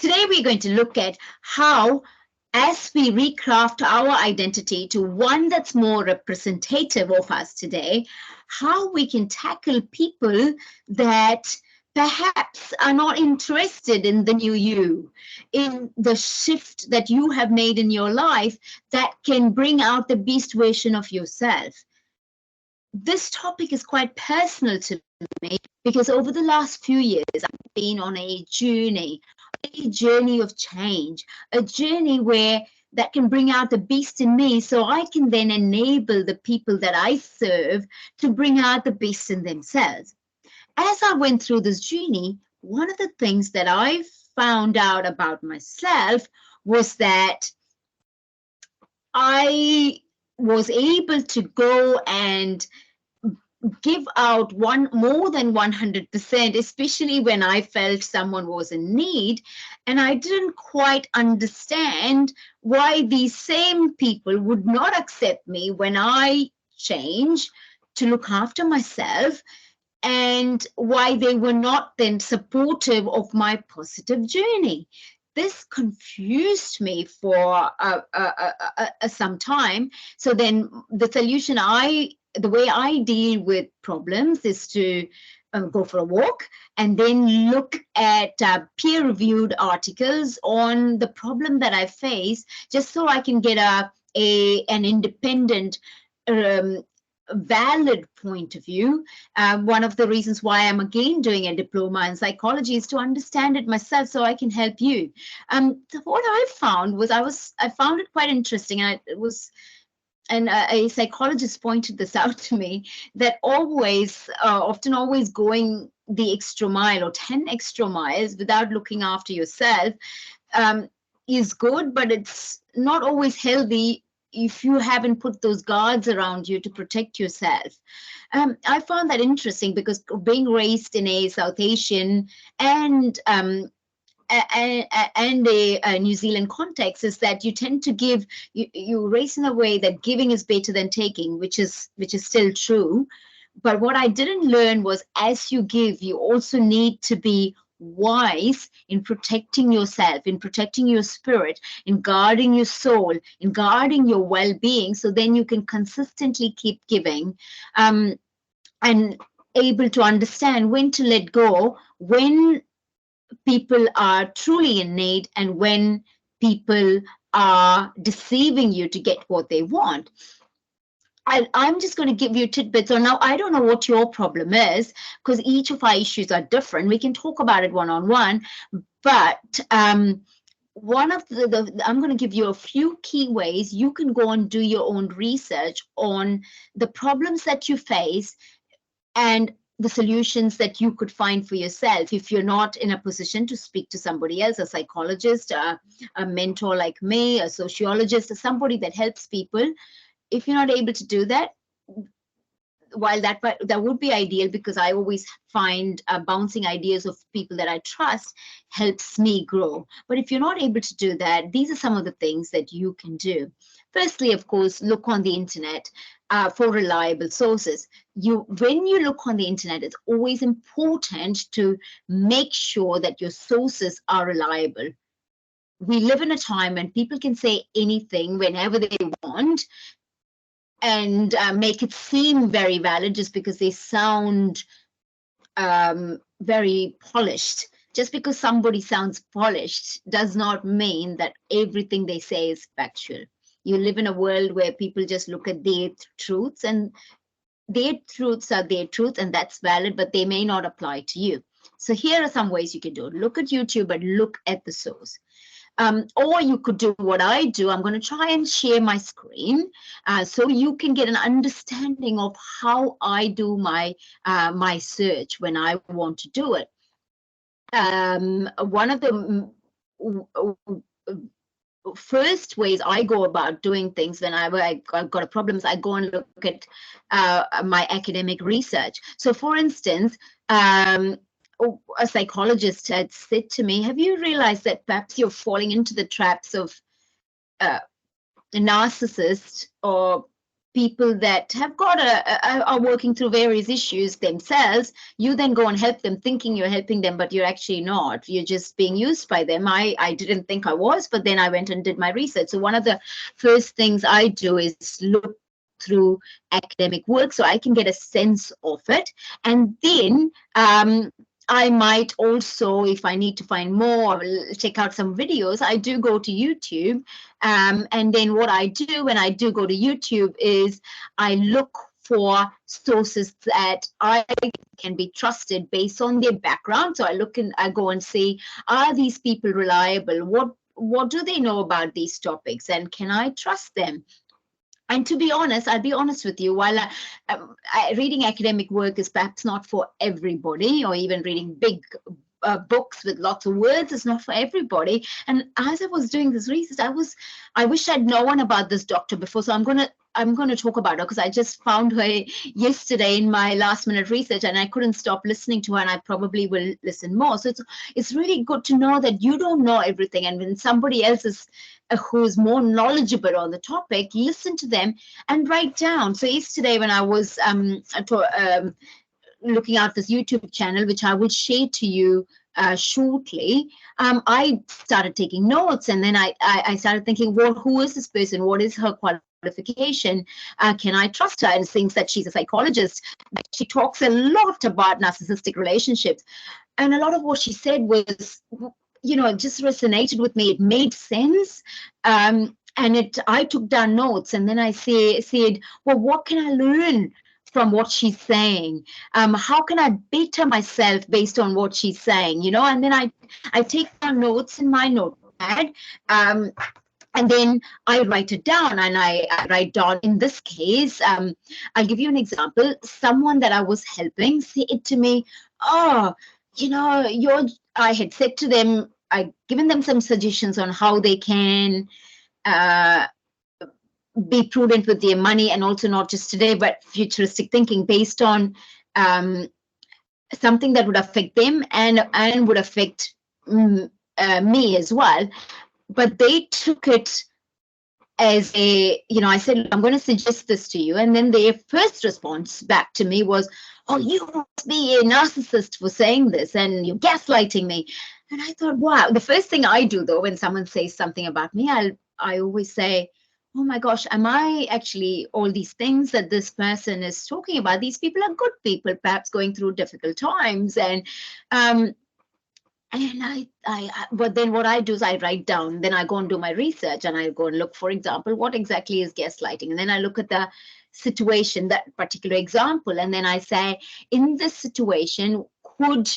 Today, we're going to look at how, as we recraft our identity to one that's more representative of us today, how we can tackle people that perhaps are not interested in the new you, in the shift that you have made in your life that can bring out the best version of yourself. This topic is quite personal to me because over the last few years, I've been on a journey of change, a journey where that can bring out the best in me so I can then enable the people that I serve to bring out the best in themselves. As I went through this journey, one of the things that I found out about myself was that I was able to go and give out more than 100%, especially when I felt someone was in need. And I didn't quite understand why these same people would not accept me when I change to look after myself, and why they were not then supportive of my positive journey. This confused me for some time. So then the solution the way I deal with problems is to go for a walk and then look at peer-reviewed articles on the problem that I face, just so I can get an independent, valid point of view. One of the reasons why I'm again doing a diploma in psychology is to understand it myself so I can help you. So what I found was I found it quite interesting, and a psychologist pointed this out to me, that often always going the extra mile or 10 extra miles without looking after yourself is good, but it's not always healthy if you haven't put those guards around you to protect yourself. I found that interesting because being raised in a South Asian and a New Zealand context is that you tend to give, you raise in a way that giving is better than taking, which is still true. But what I didn't learn was, as you give, you also need to be wise in protecting yourself, in protecting your spirit, in guarding your soul, in guarding your well-being, so then you can consistently keep giving, and able to understand when to let go, when people are truly in need, and when people are deceiving you to get what they want. I'm just going to give you tidbits. So now I don't know what your problem is, because each of our issues are different. We can talk about it one-on-one, but one of I'm going to give you a few key ways you can go and do your own research on the problems that you face and the solutions that you could find for yourself if you're not in a position to speak to somebody else, a psychologist, a mentor like me, a sociologist, or somebody that helps people. If you're not able to do that, while that would be ideal, because I always find bouncing ideas of people that I trust helps me grow. But if you're not able to do that, these are some of the things that you can do. Firstly, of course, look on the internet for reliable sources. When you look on the internet, it's always important to make sure that your sources are reliable. We live in a time when people can say anything whenever they want and make it seem very valid just because they sound very polished. Just because somebody sounds polished does not mean that everything they say is factual. You live in a world where people just look at their truths, and their truths are their truths, and that's valid, but they may not apply to you. So here are some ways you can do it. Look at YouTube, but look at the source. Or you could do what I do. I'm going to try and share my screen so you can get an understanding of how I do my search when I want to do it. One of the first ways I go about doing things whenever I've got a problem is I go and look at my academic research. So for instance, a psychologist had said to me, have you realized that perhaps you're falling into the traps of a narcissist or people that have got are working through various issues themselves, you then go and help them thinking you're helping them, but you're actually not. You're just being used by them. I didn't think I was, but then I went and did my research. So one of the first things I do is look through academic work so I can get a sense of it. And then I might also, if I need to find more, check out some videos. I do go to YouTube. And then what I do when I do go to YouTube is I look for sources that I can be trusted based on their background. So I go and see, are these people reliable? What do they know about these topics? And can I trust them? And to be honest, I'll be honest with you, while reading academic work is perhaps not for everybody, or even reading big books with lots of words is not for everybody. And as I was doing this research, I wish I'd known about this doctor before. So I'm gonna talk about her because I just found her yesterday in my last minute research, and I couldn't stop listening to her, and I probably will listen more. So it's really good to know that you don't know everything, and when somebody else is who's more knowledgeable on the topic, listen to them and write down. So yesterday when I was looking at this YouTube channel, which I will share to you shortly, I started taking notes, and then I started thinking, well, who is this person? What is her qualification? Can I trust her? And things that she's a psychologist. She talks a lot about narcissistic relationships, and a lot of what she said was, it just resonated with me. It made sense. And I took down notes, and then I said, well, what can I learn from what she's saying? How can I better myself based on what she's saying? And then I take down notes in my notepad. And then I write it down, and I write down, in this case, I'll give you an example. Someone that I was helping said to me, oh, I had said to them, I'd given them some suggestions on how they can be prudent with their money, and also not just today, but futuristic thinking based on something that would affect them and would affect me as well. But they took it as I said, I'm going to suggest this to you. And then their first response back to me was, oh, you must be a narcissist for saying this, and you're gaslighting me. And I thought, wow. The first thing I do, though, when someone says something about me, I always say, oh my gosh, am I actually all these things that this person is talking about? These people are good people, perhaps going through difficult times. And but then what I do is I write down, then I go and do my research, and I go and look, for example, what exactly is gaslighting? And then I look at the situation, that particular example, and then I say, in this situation, could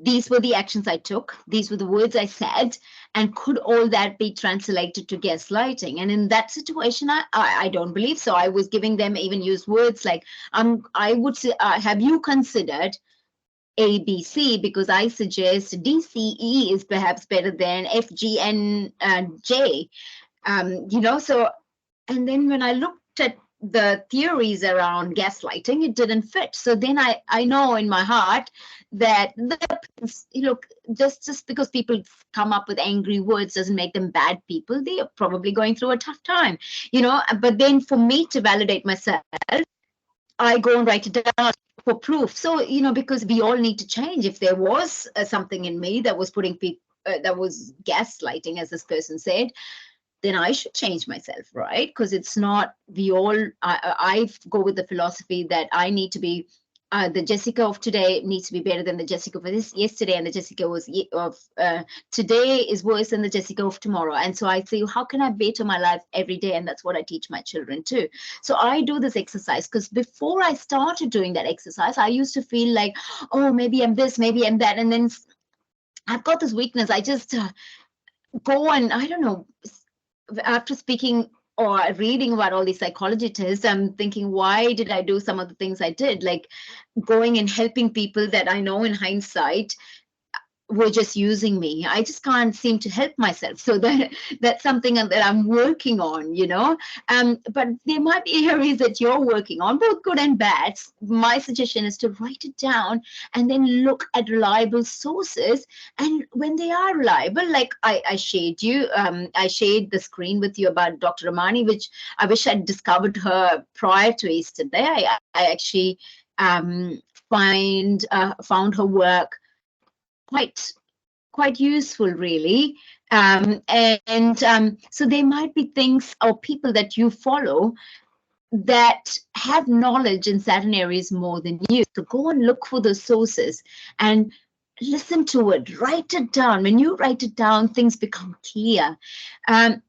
these were the actions I took, these were the words I said, and could all that be translated to gaslighting? And in that situation, I don't believe so. I was giving them, even used words like, I would say, have you considered ABC, because I suggest DCE is perhaps better than F, G, and J. So, and then when I looked at the theories around gaslighting, it didn't fit. So then I know in my heart that just because people come up with angry words doesn't make them bad people. They are probably going through a tough time, But then for me to validate myself, I go and write it down for proof. So, because we all need to change. If there was something in me that was putting people, that was gaslighting, as this person said, then I should change myself, right? Because it's not, I go with the philosophy that I need to be, the Jessica of today needs to be better than the Jessica of yesterday, and the Jessica of today is worse than the Jessica of tomorrow. And so I say, how can I better my life every day? And that's what I teach my children too. So I do this exercise, because before I started doing that exercise, I used to feel like, oh, maybe I'm this, maybe I'm that. And then I've got this weakness. I just go and, I don't know, after speaking or reading about all these psychology tests, I'm thinking, why did I do some of the things I did? Like going and helping people that I know in hindsight were just using me. I just can't seem to help myself. So that's something that I'm working on, you know. But there might be areas that you're working on, both good and bad. My suggestion is to write it down and then look at reliable sources. And when they are reliable, like I shared I shared the screen with you about Dr. Ramani, which I wish I'd discovered her prior to yesterday. I actually found her work quite useful, really. So there might be things or people that you follow that have knowledge in certain areas more than you. So go and look for those sources and listen to it, write it down. When you write it down, things become clear. And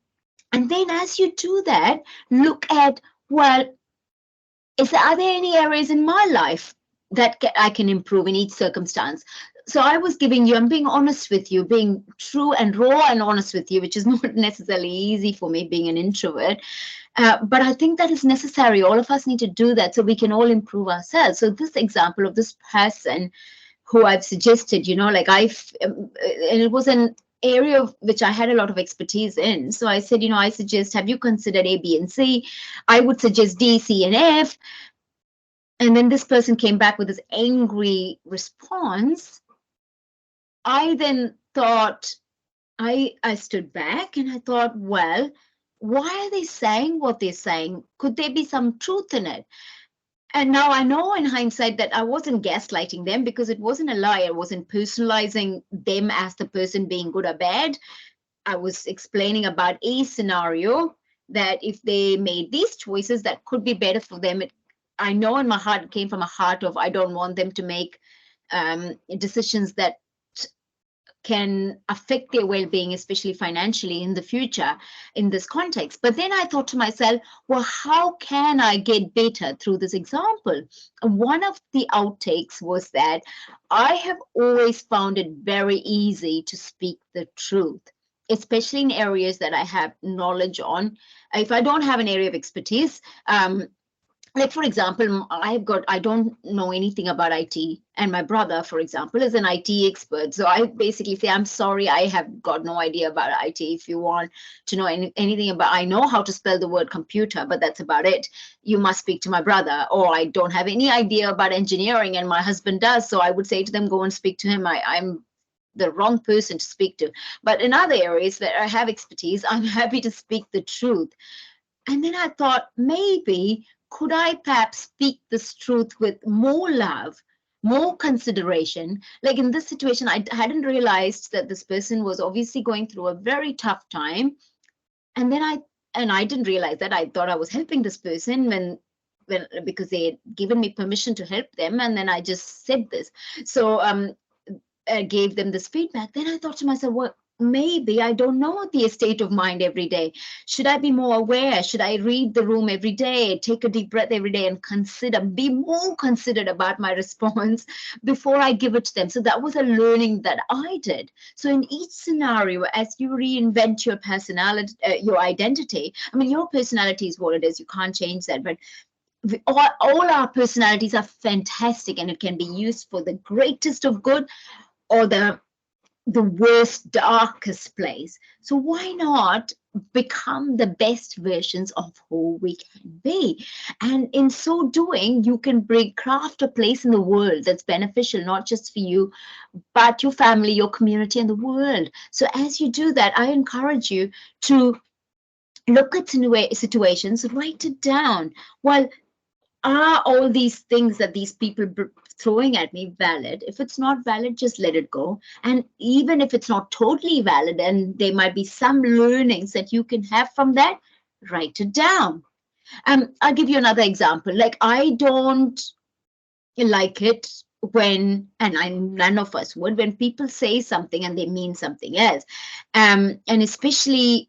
then as you do that, look at, well, are there any areas in my life that I can improve in each circumstance? So I'm being honest with you, being true and raw and honest with you, which is not necessarily easy for me being an introvert. But I think that is necessary. All of us need to do that so we can all improve ourselves. So this example of this person who I've suggested, like and it was an area of which I had a lot of expertise in. So I said, I suggest, have you considered A, B, and C? I would suggest D, C, and F. And then this person came back with this angry response. I then thought, I stood back and I thought, well, why are they saying what they're saying? Could there be some truth in it? And now I know in hindsight that I wasn't gaslighting them, because it wasn't a lie. I wasn't personalizing them as the person being good or bad. I was explaining about a scenario that if they made these choices, that could be better for them. I know in my heart, it came from a heart of, I don't want them to make decisions that can affect their well-being, especially financially in the future in this context. But then I thought to myself, well, how can I get better through this example? One of the outtakes was that I have always found it very easy to speak the truth, especially in areas that I have knowledge on. If I don't have an area of expertise, like, for example, I don't know anything about IT, and my brother, for example, is an IT expert. So I basically say, I'm sorry, I have got no idea about IT. If you want to know anything about, I know how to spell the word computer, but that's about it. You must speak to my brother. Or I don't have any idea about engineering, and my husband does. So I would say to them, go and speak to him. I'm the wrong person to speak to. But in other areas where I have expertise, I'm happy to speak the truth. And then I thought, maybe could I perhaps speak this truth with more love, more consideration? Like in this situation, I hadn't realized that this person was obviously going through a very tough time. And then I didn't realize that. I thought I was helping this person when because they had given me permission to help them. And then I just said this. So I gave them this feedback. Then I thought to myself, well, maybe I don't know the state of mind every day. Should I be more aware? Should I read the room every day, take a deep breath every day, and be more considered about my response before I give it to them? So that was a learning that I did. So in each scenario, as you reinvent your personality, your identity, I mean, your personality is what it is. You can't change that, but all our personalities are fantastic, and it can be used for the greatest of good or the worst, darkest place. So why not become the best versions of who we can be? And in so doing, you can craft a place in the world that's beneficial, not just for you, but your family, your community, and the world. So as you do that, I encourage you to look at situations, write it down. Well, are all these things that these people throwing at me valid? If it's not valid, just let it go. And even if it's not totally valid, and there might be some learnings that you can have from that, write it down. I'll give you another example. Like, I don't like it when, and none of us would, when people say something and they mean something else. And especially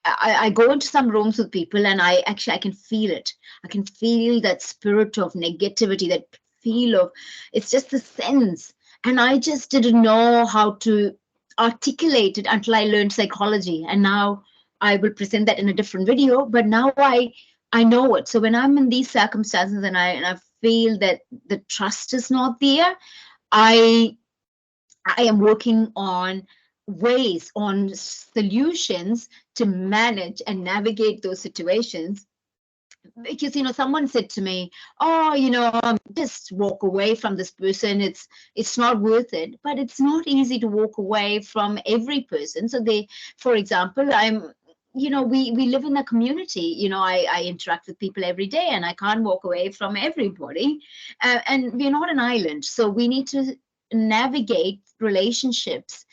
I go into some rooms with people, and I can feel it. I can feel that spirit of negativity, that feel of, it's just the sense. And I just didn't know how to articulate it until I learned psychology. And now I will present that in a different video, but now I know it. So when I'm in these circumstances and I feel that the trust is not there, I I am working on ways, on solutions to manage and navigate those situations. Because someone said to me, oh, just walk away from this person, it's not worth it. But it's not easy to walk away from every person. So for example, we live in a community. I interact with people every day, and I can't walk away from everybody. And we're not an island, so we need to navigate relationships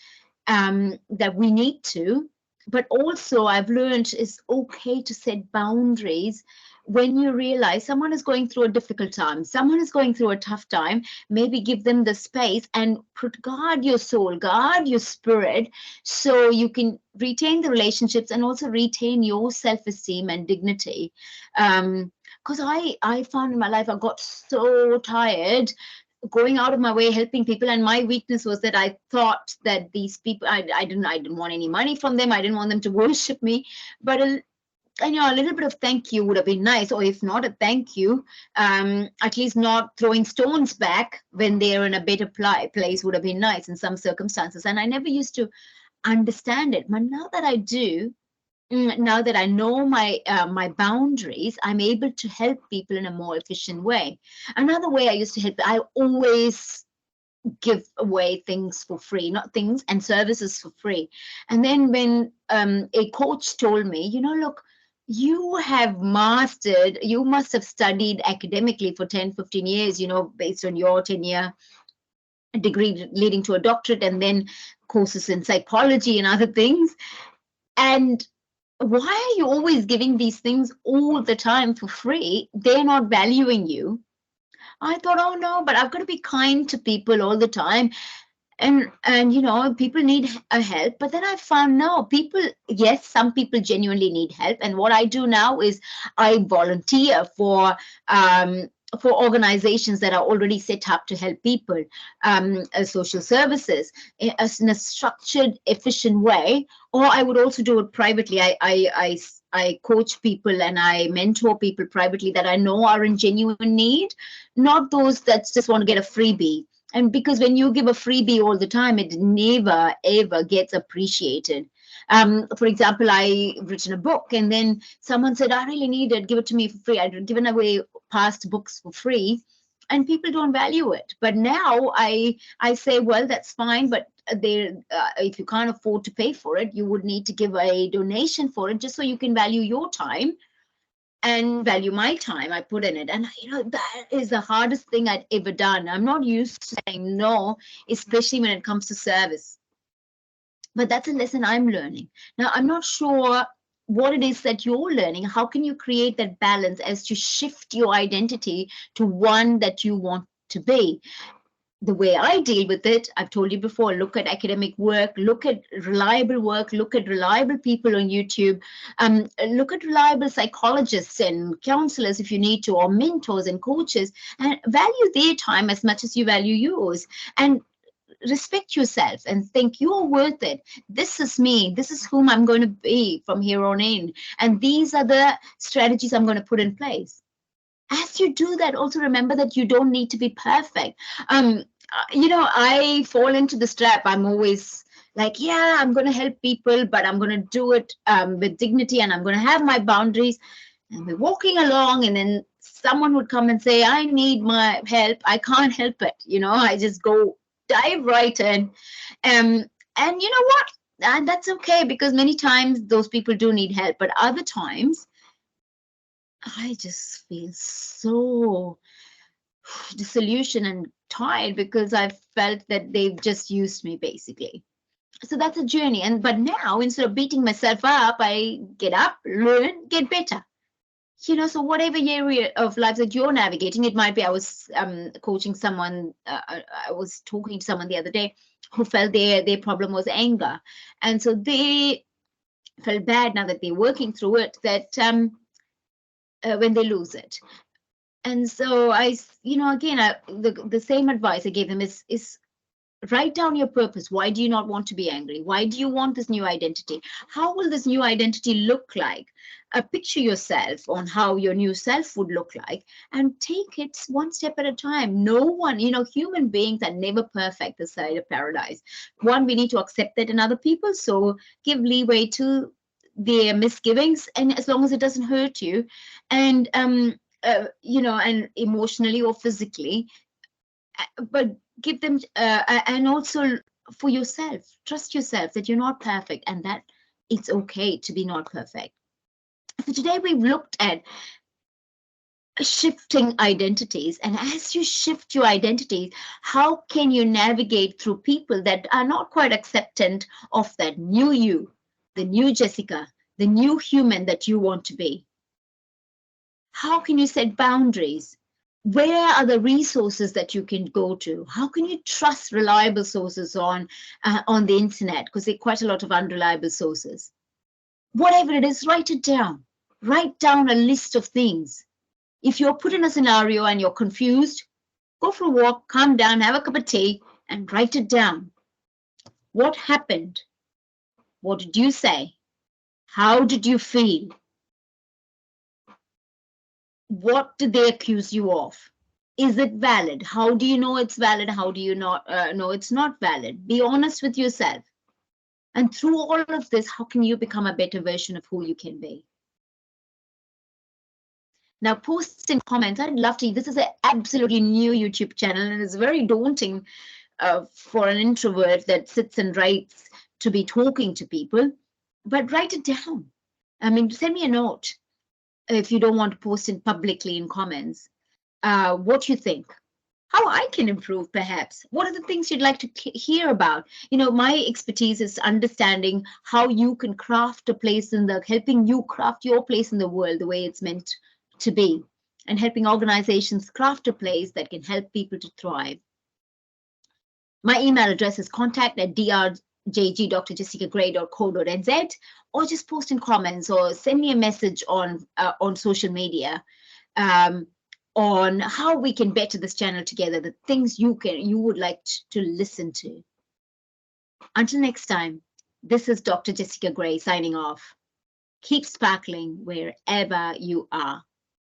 that we need to. But also, I've learned it's okay to set boundaries when you realize someone is going through a difficult time, someone is going through a tough time. Maybe give them the space and guard your soul, guard your spirit, so you can retain the relationships and also retain your self-esteem and dignity. Because I found in my life I got so tired going out of my way helping people, and my weakness was that I thought that these people, I didn't want any money from them, I didn't want them to worship me. But a little bit of thank you would have been nice, or if not a thank you, at least not throwing stones back when they're in a better place would have been nice in some circumstances. And I never used to understand it, but now that I do, now that I know my boundaries, I'm able to help people in a more efficient way. Another way I used to help, I always give away things for free, not things and services for free. And then when a coach told me, look, you have mastered, you must have studied academically for 10, 15 years, based on your 10-year degree leading to a doctorate, and then courses in psychology and other things. And why are you always giving these things all the time for free? They're not valuing you. I thought, oh no, but I've got to be kind to people all the time. And people need a help. But then I found, no, people, yes, some people genuinely need help. And what I do now is I volunteer for organizations that are already set up to help people, social services, in a structured, efficient way. Or I would also do it privately. I coach people and I mentor people privately that I know are in genuine need, not those that just want to get a freebie. And because when you give a freebie all the time, it never, ever gets appreciated. For example, I've written a book, and then someone said, I really need it, give it to me for free. I'd given away past books for free, and people don't value it. But now I say, well, that's fine, but if you can't afford to pay for it, you would need to give a donation for it, just so you can value your time and value my time I put in it. And that is the hardest thing I'd ever done. I'm not used to saying no, especially when it comes to service. But that's a lesson I'm learning. Now, I'm not sure what it is that you're learning. How can you create that balance as you shift your identity to one that you want to be? The way I deal with it, I've told you before, look at academic work, look at reliable people on YouTube, look at reliable psychologists and counselors if you need to, or mentors and coaches, and value their time as much as you value yours. And respect yourself and think you're worth it. This is me. This is whom I'm going to be from here on in. And these are the strategies I'm going to put in place. As you do that, also remember that you don't need to be perfect. I fall into this trap. I'm always like, yeah, I'm going to help people, but I'm going to do it with dignity, and I'm going to have my boundaries. And we're walking along, and then someone would come and say, I need my help. I can't help it. I just dive right in. And you know what? And that's okay, because many times those people do need help, but other times I just feel so disillusioned and tired because I felt that they've just used me, basically. So that's a journey. But now, instead of beating myself up, I get up, learn, get better. So whatever area of life that you're navigating, it might be, I was coaching someone, I was talking to someone the other day who felt their problem was anger. And so they felt bad now that they're working through it, that when they lose it. And so again, the same advice I gave them is Write down your purpose. Why do you not want to be angry? Why do you want this new identity? How will this new identity look like? Picture yourself on how your new self would look like and take it one step at a time. No one, human beings are never perfect this side of paradise. One, we need to accept that in other people. So give leeway to their misgivings, and as long as it doesn't hurt you, and and emotionally or physically, but give them and also for yourself, trust yourself that you're not perfect and that it's okay to be not perfect. So today we've looked at shifting identities, and as you shift your identities, how can you navigate through people that are not quite acceptant of that new you, the new Jessica, the new human that you want to be? How can you set boundaries? Where are the resources that you can go to? How can you trust reliable sources on the internet? Because there are quite a lot of unreliable sources. Whatever it is, write it down. Write down a list of things. If you're put in a scenario and you're confused, go for a walk, calm down, have a cup of tea, and write it down. What happened? What did you say? How did you feel? What did they accuse you of? Is it valid? How do you know it's valid? How do you not know it's not valid? Be honest with yourself. And through all of this, how can you become a better version of who you can be? Now, post in comments. I'd love to. This is an absolutely new YouTube channel, and it's very daunting for an introvert that sits and writes to be talking to people. But write it down. I mean, send me a note if you don't want to post it publicly in comments. What you think, how I can improve, perhaps. What are the things you'd like to hear about? My expertise is understanding how you can craft a place helping you craft your place in the world the way it's meant to be, and helping organizations craft a place that can help people to thrive. My email address is contact@drjgdrjessicagray.co.nz, or just post in comments or send me a message on social media. On how we can better this channel together, the things you would like to listen to. Until next time, this is Dr. Jessica Gray signing off. Keep sparkling wherever you are.